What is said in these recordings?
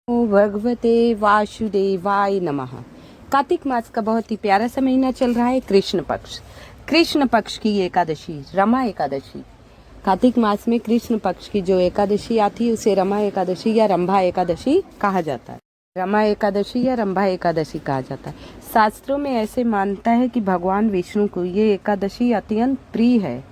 भगवते वासुदेवाय नमः। कार्तिक मास का बहुत ही प्यारा सा महीना चल रहा है, कृष्ण पक्ष की एकादशी, रमा एकादशी। कार्तिक मास में कृष्ण पक्ष की जो एकादशी आती है उसे रमा एकादशी या रंभा एकादशी कहा जाता है। रमा एकादशी या रंभा एकादशी कहा जाता है। शास्त्रों में ऐसे मानता है कि भगवान विष्णु को ये एकादशी अत्यंत प्रिय है,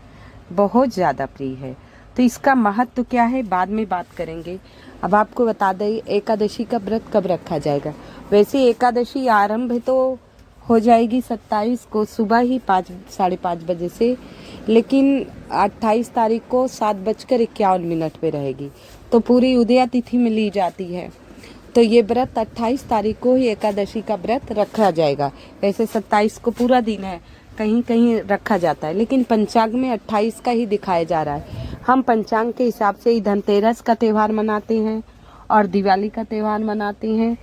बहुत ज़्यादा प्रिय है। तो इसका महत्व क्या है बाद में बात करेंगे। अब आपको बता दें एकादशी का व्रत कब रखा जाएगा। वैसे एकादशी आरंभ तो हो जाएगी 27 को सुबह ही 5-5:30 बजे से, लेकिन 28 तारीख को 7:51 पे रहेगी, तो पूरी उदया तिथि में ली जाती है। तो ये व्रत 28 तारीख को ही एकादशी का व्रत रखा जाएगा। वैसे 27 को पूरा दिन है, कहीं कहीं रखा जाता है, लेकिन पंचांग में 28 का ही दिखाया जा रहा है। हम पंचांग के हिसाब से ही धनतेरस का त्यौहार मनाते हैं और दिवाली का त्यौहार मनाते हैं।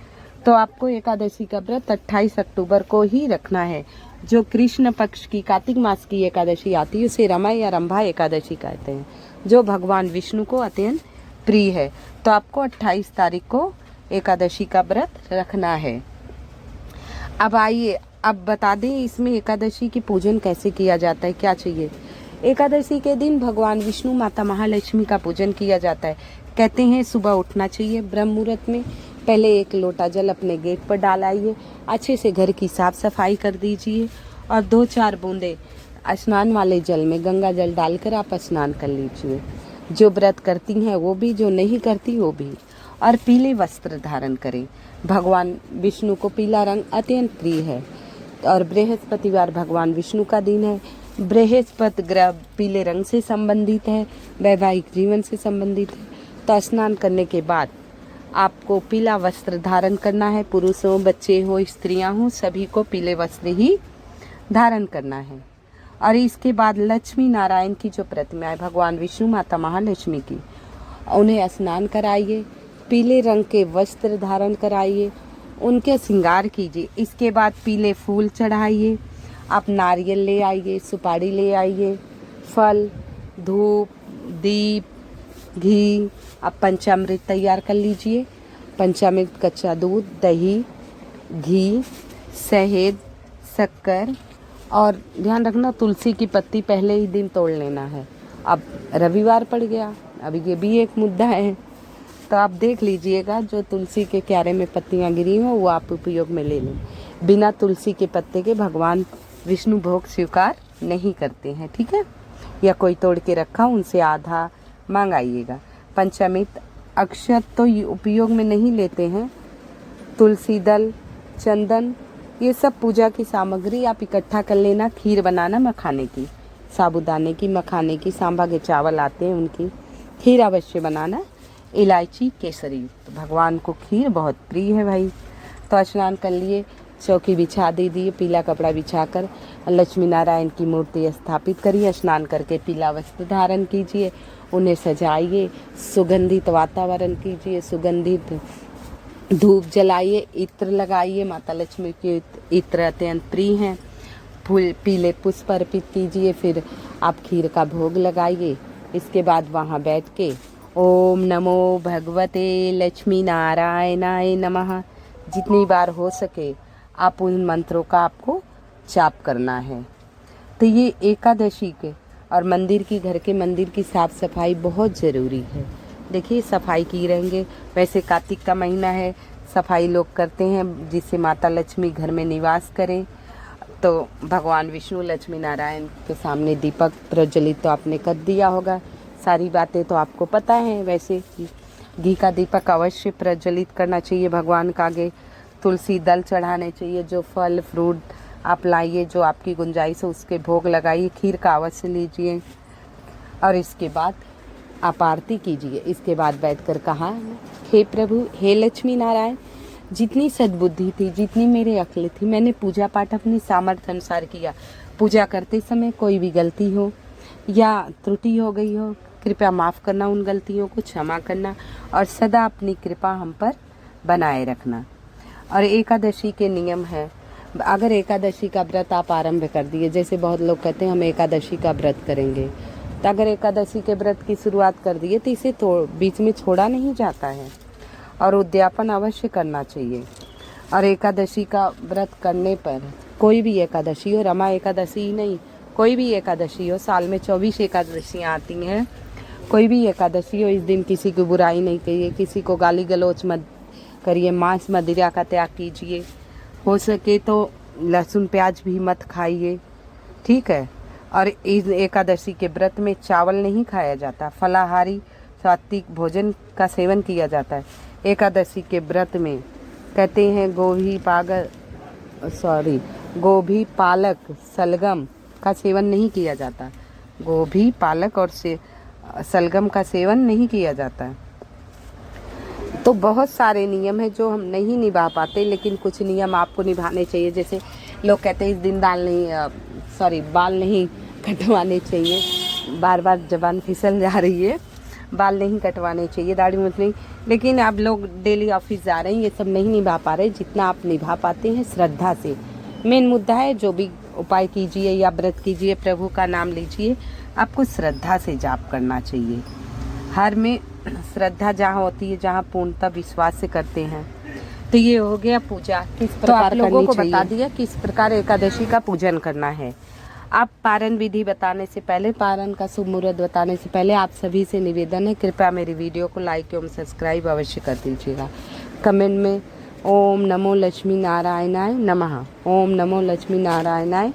तो आपको एकादशी का व्रत 28 अक्टूबर को ही रखना है। जो कृष्ण पक्ष की कार्तिक मास की एकादशी आती है उसे रमा या रंभा एकादशी कहते हैं, जो भगवान विष्णु को अत्यंत प्रिय है। तो आपको 28 तारीख को एकादशी का व्रत रखना है। अब आइए अब बता दें इसमें एकादशी की पूजन कैसे किया जाता है, क्या चाहिए। एकादशी के दिन भगवान विष्णु माता महालक्ष्मी का पूजन किया जाता है। कहते हैं सुबह उठना चाहिए ब्रह्म मुहूर्त में, पहले 1 लोटा जल अपने गेट पर डालाइए, अच्छे से घर की साफ सफाई कर दीजिए और 2-4 बूंदे स्नान वाले जल में गंगा जल डालकर आप स्नान कर लीजिए। जो व्रत करती हैं वो भी, जो नहीं करती वो भी। और पीले वस्त्र धारण करें। भगवान विष्णु को पीला रंग अत्यंत प्रिय है और बृहस्पतिवार भगवान विष्णु का दिन है। बृहस्पति ग्रह पीले रंग से संबंधित है, वैवाहिक जीवन से संबंधित है। तो स्नान करने के बाद आपको पीला वस्त्र धारण करना है। पुरुष हो, बच्चे हो, स्त्रियां हो, सभी को पीले वस्त्र ही धारण करना है। और इसके बाद लक्ष्मी नारायण की जो प्रतिमा है भगवान विष्णु माता महालक्ष्मी की, उन्हें स्नान कराइए, पीले रंग के वस्त्र धारण कराइए, उनके श्रृंगार कीजिए। इसके बाद पीले फूल चढ़ाइए, आप नारियल ले आइए, सुपारी ले आइए, फल, धूप, दीप, घी। आप पंचामृत तैयार कर लीजिए। पंचामृत कच्चा दूध, दही, घी, शहद, शक्कर और ध्यान रखना तुलसी की पत्ती पहले ही दिन तोड़ लेना है। अब रविवार पड़ गया, अब ये भी एक मुद्दा है, तो आप देख लीजिएगा जो तुलसी के क्यारे में पत्तियां गिरी हो वो आप उपयोग में ले लें। बिना तुलसी के पत्ते के भगवान विष्णु भोग स्वीकार नहीं करते हैं, ठीक है। या कोई तोड़ के रखा उनसे आधा मंगाइएगा। पंचामृत अक्षत तो उपयोग में नहीं लेते हैं। तुलसी दल, चंदन, ये सब पूजा की सामग्री आप इकट्ठा कर लेना। खीर बनाना मखाने की, साबूदाने की, मखाने की, सांभा के चावल आते हैं उनकी खीर अवश्य बनाना। इलायची, केसरी, तो भगवान को खीर बहुत प्रिय है भाई। तो स्नान कर लिए, चौकी बिछा दे दिए, पीला कपड़ा बिछाकर लक्ष्मी नारायण की मूर्ति स्थापित करिए। स्नान करके पीला वस्त्र धारण कीजिए, उन्हें सजाइए, सुगंधित वातावरण कीजिए, सुगंधित धूप जलाइए, इत्र लगाइए। माता लक्ष्मी के इत्र अत्यंत प्रिय हैं। फूल, पीले पुष्प अर्पित कीजिए, फिर आप खीर का भोग लगाइए। इसके बाद वहाँ बैठ के ओम नमो भगवते लक्ष्मी नारायणाय नमः जितनी बार हो सके आप उन मंत्रों का आपको जाप करना है। तो ये एकादशी के और मंदिर की, घर के मंदिर की साफ सफाई बहुत ज़रूरी है। देखिए सफाई की रहेंगे। वैसे कार्तिक का महीना है, सफाई लोग करते हैं जिससे माता लक्ष्मी घर में निवास करें। तो भगवान विष्णु लक्ष्मी नारायण के सामने दीपक प्रज्वलित तो आपने कर दिया होगा, सारी बातें तो आपको पता है। वैसे घी का दीपक अवश्य प्रज्वलित करना चाहिए भगवान का आगे। तुलसी दल चढ़ाने चाहिए। जो फल फ्रूट आप लाइए, जो आपकी गुंजाइश हो उसके भोग लगाइए। खीर का अवश्य लीजिए और इसके बाद आप आरती कीजिए। इसके बाद बैठकर कहा, हे प्रभु, हे लक्ष्मी नारायण, जितनी सद्बुद्धि थी, जितनी मेरे अक्ल थी, मैंने पूजा पाठ अपनी सामर्थ्य अनुसार किया। पूजा करते समय कोई भी गलती हो या त्रुटि हो गई हो, कृपया माफ़ करना, उन गलतियों को क्षमा करना और सदा अपनी कृपा हम पर बनाए रखना। और एकादशी के नियम है। अगर एकादशी का व्रत आप आरंभ कर दिए, जैसे बहुत लोग कहते हैं हम एकादशी का व्रत करेंगे, तो अगर एकादशी के व्रत की शुरुआत कर दिए तो इसे बीच में छोड़ा नहीं जाता है। और उद्यापन अवश्य करना चाहिए। और एकादशी का व्रत करने पर, कोई भी एकादशी हो, रमा एकादशी ही नहीं, कोई भी एकादशी हो, साल में 24 एकादशियाँ आती हैं, कोई भी एकादशी हो, इस दिन किसी की बुराई नहीं करिए, किसी को गाली गलौज मत करिए, मांस मदिरा का त्याग कीजिए, हो सके तो लहसुन प्याज भी मत खाइए, ठीक है। और इस एकादशी के व्रत में चावल नहीं खाया जाता, फलाहारी सात्विक भोजन का सेवन किया जाता है। एकादशी के व्रत में कहते हैं गोभी पालक सलगम का सेवन नहीं किया जाता, गोभी पालक और सलगम का सेवन नहीं किया जाता। तो बहुत सारे नियम हैं जो हम नहीं निभा पाते, लेकिन कुछ नियम आपको निभाने चाहिए। जैसे लोग कहते हैं इस दिन बाल नहीं कटवाने चाहिए, बार बार जबान फिसल जा रही है, बाल नहीं कटवाने चाहिए, दाढ़ी मूंछ नहीं, लेकिन आप लोग डेली ऑफिस जा रहे हैं, ये सब नहीं निभा पा रहे। जितना आप निभा पाते हैं श्रद्धा से, मेन मुद्दा है, जो भी उपाय कीजिए या व्रत कीजिए, प्रभु का नाम लीजिए, आपको श्रद्धा से जाप करना चाहिए। हर में श्रद्धा जहाँ होती है, जहाँ पूर्णतः विश्वास से करते हैं। तो ये हो गया पूजा किस प्रकार, तो आप लोगों को बता दिया किस प्रकार एकादशी का पूजन करना है। आप पारण विधि बताने से पहले, पारण का शुभ मुहूर्त बताने से पहले आप सभी से निवेदन है, कृपया मेरी वीडियो को लाइक एवं सब्सक्राइब अवश्य कर दीजिएगा। कमेंट में ओम नमो लक्ष्मी नारायणाय नमः, ओम नमो लक्ष्मी नारायणाय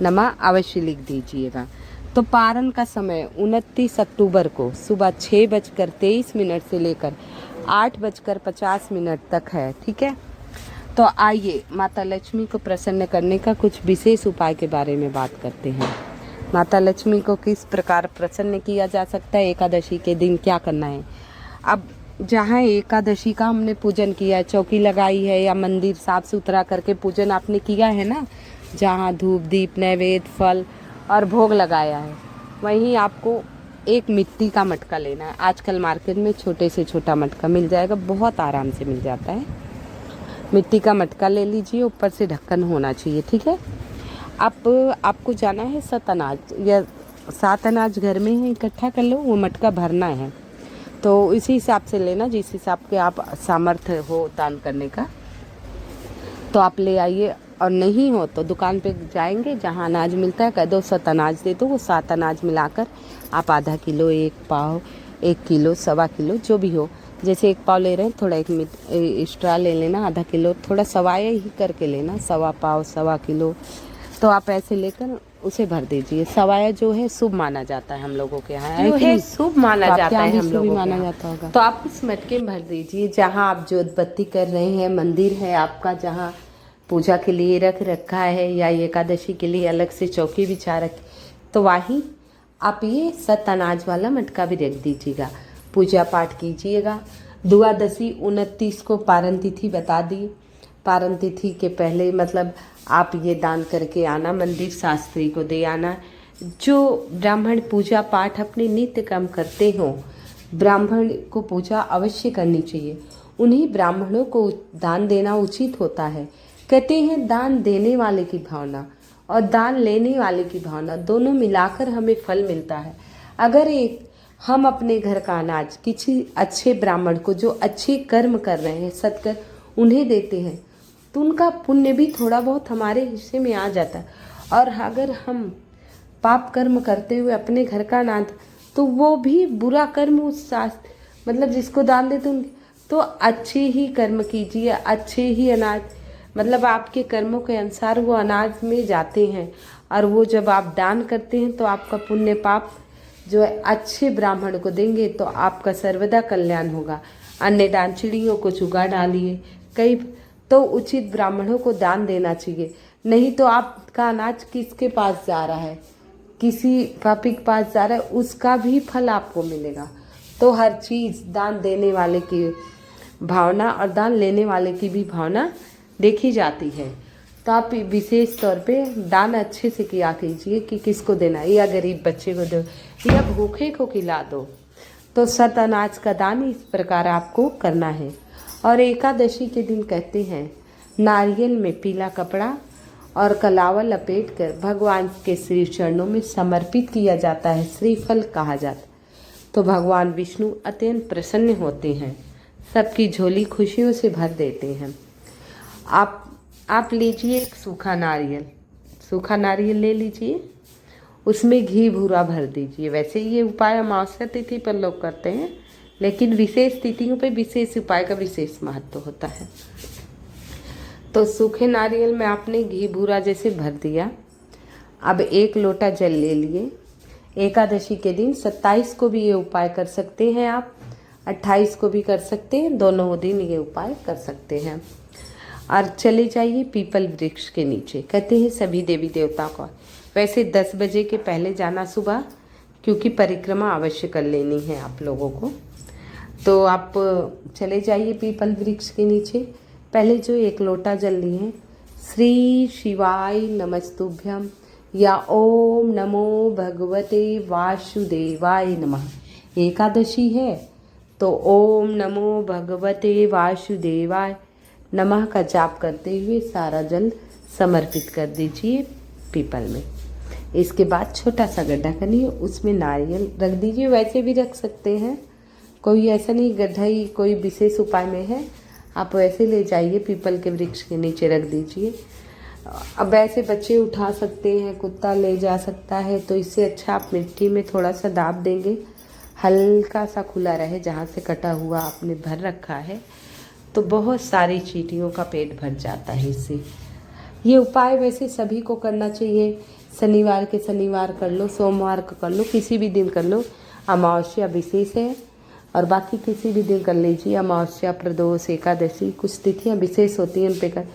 नमः अवश्य लिख दीजिएगा। तो पारण का समय 29 अक्टूबर को सुबह 6:23 से लेकर 8:50 तक है, ठीक है। तो आइए माता लक्ष्मी को प्रसन्न करने का कुछ विशेष उपाय के बारे में बात करते हैं। माता लक्ष्मी को किस प्रकार प्रसन्न किया जा सकता है, एकादशी के दिन क्या करना है। अब जहाँ एकादशी का हमने पूजन किया है, चौकी लगाई है या मंदिर साफ सुथरा करके पूजन आपने किया है ना, जहाँ धूप दीप नैवेद्य फल और भोग लगाया है, वहीं आपको एक मिट्टी का मटका लेना है। आजकल मार्केट में छोटे से छोटा मटका मिल जाएगा, बहुत आराम से मिल जाता है। मिट्टी का मटका ले लीजिए, ऊपर से ढक्कन होना चाहिए, ठीक है। आपको जाना है 7 अनाज या 7 अनाज घर में है, इकट्ठा कर लो, वो मटका भरना है। तो इसी हिसाब से लेना जिस हिसाब के आप सामर्थ्य हो दान करने का, तो आप ले आइए। और नहीं हो तो दुकान पे जाएंगे, जहाँ अनाज मिलता है, कह दो 7 अनाज दे दो, वो 7 अनाज मिलाकर आप आधा किलो, 1 पाव, 1 किलो, 1.25 किलो, जो भी हो, जैसे 1 पाव ले रहे हैं थोड़ा एक्स्ट्रा ले लेना, आधा किलो, थोड़ा सवाया ही करके लेना, 1.25 पाव, 1.25 किलो, तो आप ऐसे लेकर उसे भर दीजिए। सवाया जो है शुभ माना जाता है हम लोगों के यहाँ, जो है शुभ माना जाता है, हम लोगों माना जाता होगा। तो आप उस मटके में भर दीजिए जहाँ आप ज्योत बत्ती कर रहे हैं, मंदिर है आपका जहाँ पूजा के लिए रख रखा है, या एकादशी के लिए अलग से चौकी बिछा रखी, तो वहीं आप ये 7 अनाज वाला मटका भी रख दीजिएगा। पूजा पाठ कीजिएगा। द्वादशी 29 को पारण तिथि बता दी, पारण तिथि के पहले मतलब आप ये दान करके आना, मंदिर शास्त्री को दे आना। जो ब्राह्मण पूजा पाठ अपने नित्य कर्म करते हों, ब्राह्मण को पूजा अवश्य करनी चाहिए, उन्हीं ब्राह्मणों को दान देना उचित होता है। कहते हैं दान देने वाले की भावना और दान लेने वाले की भावना दोनों मिलाकर हमें फल मिलता है। अगर हम अपने घर का अनाज किसी अच्छे ब्राह्मण को जो अच्छे कर्म कर रहे हैं, सत्कर्म, उन्हें देते हैं, तो उनका पुण्य भी थोड़ा बहुत हमारे हिस्से में आ जाता है। और अगर हम पाप कर्म करते हुए अपने घर का अनाज, तो वो भी बुरा कर्म उस मतलब जिसको दान देते उनके, तो अच्छे ही कर्म कीजिए, अच्छे ही अनाज, मतलब आपके कर्मों के अनुसार वो अनाज में जाते हैं। और वो जब आप दान करते हैं तो आपका पुण्य पाप जो है अच्छे ब्राह्मण को देंगे तो आपका सर्वदा कल्याण होगा। अन्य दान चिड़ियों को चुगा डालिए, कई तो उचित ब्राह्मणों को दान देना चाहिए। नहीं तो आपका अनाज किसके पास जा रहा है, किसी पापी के पास जा रहा है, उसका भी फल आपको मिलेगा। तो हर चीज़ दान देने वाले की भावना और दान लेने वाले की भी भावना देखी जाती है। तो आप विशेष तौर पे दान अच्छे से किया कीजिए कि किसको देना है, या गरीब बच्चे को दो या भूखे को खिला दो। तो 7 अनाज का दान इस प्रकार आपको करना है। और एकादशी के दिन कहते हैं नारियल में पीला कपड़ा और कलावा लपेट कर भगवान के श्री चरणों में समर्पित किया जाता है, श्रीफल कहा जाता है। तो भगवान विष्णु अत्यंत प्रसन्न होते हैं। सबकी झोली खुशियों से भर देते हैं। आप लीजिए एक सूखा नारियल ले लीजिए, उसमें घी भूरा भर दीजिए। वैसे ये उपाय अमावस्या तिथि पर लोग करते हैं, लेकिन विशेष तिथियों पे विशेष उपाय का विशेष महत्व होता है। तो सूखे नारियल में आपने घी भूरा जैसे भर दिया। अब 1 लोटा जल ले लिए। एकादशी के दिन 27 को भी ये उपाय कर सकते हैं आप, 28 को भी कर सकते हैं, दोनों दिन ये उपाय कर सकते हैं। और चले जाइए पीपल वृक्ष के नीचे। कहते हैं सभी देवी देवता को वैसे 10 बजे के पहले जाना सुबह, क्योंकि परिक्रमा अवश्य कर लेनी है आप लोगों को। तो आप चले जाइए पीपल वृक्ष के नीचे। पहले जो 1 लोटा जल लिए, श्री शिवाय नमस्तुभ्यम या ओम नमो भगवते वासुदेवाय नमः। एकादशी है तो ओम नमो भगवते वासुदेवाय नमः का जाप करते हुए सारा जल समर्पित कर दीजिए पीपल में। इसके बाद छोटा सा गड्ढा करिए, उसमें नारियल रख दीजिए। वैसे भी रख सकते हैं, कोई ऐसा नहीं गड्ढा ही कोई विशेष उपाय में है, आप वैसे ले जाइए पीपल के वृक्ष के नीचे रख दीजिए। अब ऐसे बच्चे उठा सकते हैं, कुत्ता ले जा सकता है, तो इससे अच्छा आप मिट्टी में थोड़ा सा दाब देंगे, हल्का सा खुला रहे जहाँ से कटा हुआ आपने भर रखा है, तो बहुत सारी चींटियों का पेट भर जाता है इससे। ये उपाय वैसे सभी को करना चाहिए। शनिवार के शनिवार कर लो, सोमवार को कर लो, किसी भी दिन कर लो। अमावस्या विशेष है और बाकी किसी भी दिन कर लीजिए। अमावस्या, प्रदोष, एकादशी, कुछ तिथियाँ विशेष होती हैं उन पे कर,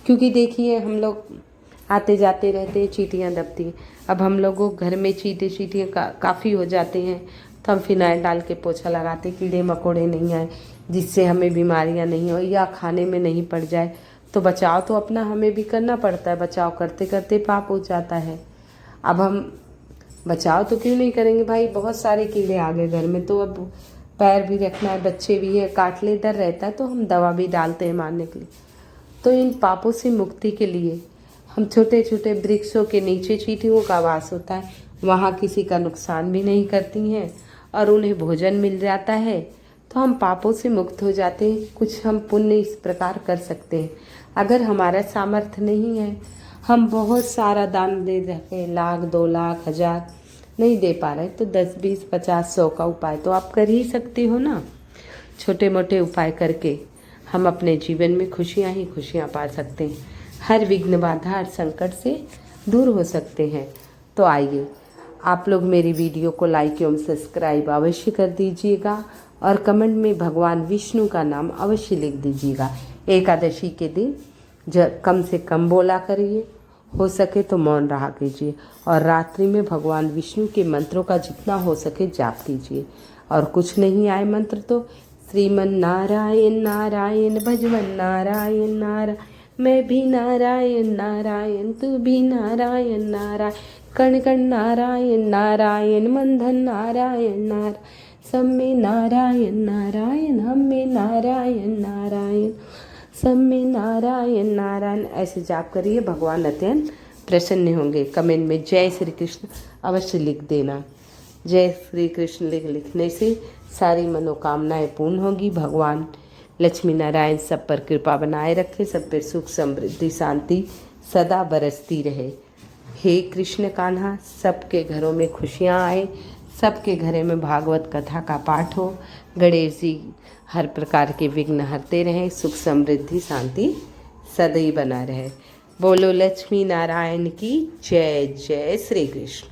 क्योंकि देखिए हम लोग आते जाते रहते हैं, चींटियाँ दबती हैं। अब हम लोगों घर में चींटियाँ काफ़ी हो जाते हैं, तो हम फिनाइल डाल के पोछा लगाते, कीड़े मकोड़े नहीं आए, जिससे हमें बीमारियाँ नहीं हो या खाने में नहीं पड़ जाए। तो बचाव तो अपना हमें भी करना पड़ता है, बचाव करते करते पाप हो जाता है। अब हम बचाव तो क्यों नहीं करेंगे भाई, बहुत सारे कीड़े आ गए घर में, तो अब पैर भी रखना है, बच्चे भी हैं, काट ले डर रहता है, तो हम दवा भी डालते हैं मारने के लिए। तो इन पापों से मुक्ति के लिए हम छोटे छोटे वृक्षों के नीचे चींटियों का वास होता है, वहाँ किसी का नुकसान भी नहीं करती हैं और उन्हें भोजन मिल जाता है, तो हम पापों से मुक्त हो जाते हैं। कुछ हम पुण्य इस प्रकार कर सकते हैं। अगर हमारा सामर्थ्य नहीं है, हम बहुत सारा दान दे रहे हैं, 1 लाख 2 लाख 1000 नहीं दे पा रहे, तो 10 20 50 100 का उपाय तो आप कर ही सकते हो ना। छोटे मोटे उपाय करके हम अपने जीवन में खुशियाँ ही खुशियाँ पा सकते हैं, हर विघ्न बाधा, हर संकट से दूर हो सकते हैं। तो आइए आप लोग मेरी वीडियो को लाइक एवं सब्सक्राइब अवश्य कर दीजिएगा और कमेंट में भगवान विष्णु का नाम अवश्य लिख दीजिएगा। एकादशी के दिन कम से कम बोला करिए, हो सके तो मौन रहा कीजिए और रात्रि में भगवान विष्णु के मंत्रों का जितना हो सके जाप कीजिए। और कुछ नहीं आए मंत्र तो श्रीमन नारायण नारायण भजवन नारायण नारायण, मैं भी नारायण नारायण, तू भी नारायण नारायण, कण कण नारायण नारायण, मन धन नारायण नारायण, सब में नारायण नारायण, हम में नारायण नारायण, सब में नारायण नारायण। ऐसे जाप करिए, भगवान अत्यंत प्रसन्न होंगे। कमेंट में जय श्री कृष्ण अवश्य लिख देना। जय श्री कृष्ण लिखने से सारी मनोकामनाएं पूर्ण होगी। भगवान लक्ष्मी नारायण सब पर कृपा बनाए रखे, सब पर सुख समृद्धि शांति सदा बरसती रहे। हे कृष्ण कान्हा, सबके घरों में खुशियाँ आए, सबके घरों में भागवत कथा का पाठ हो, गणेश जी हर प्रकार के विघ्न हरते रहें, सुख समृद्धि शांति सदैव बना रहे। बोलो लक्ष्मी नारायण की जय। जय श्री कृष्ण।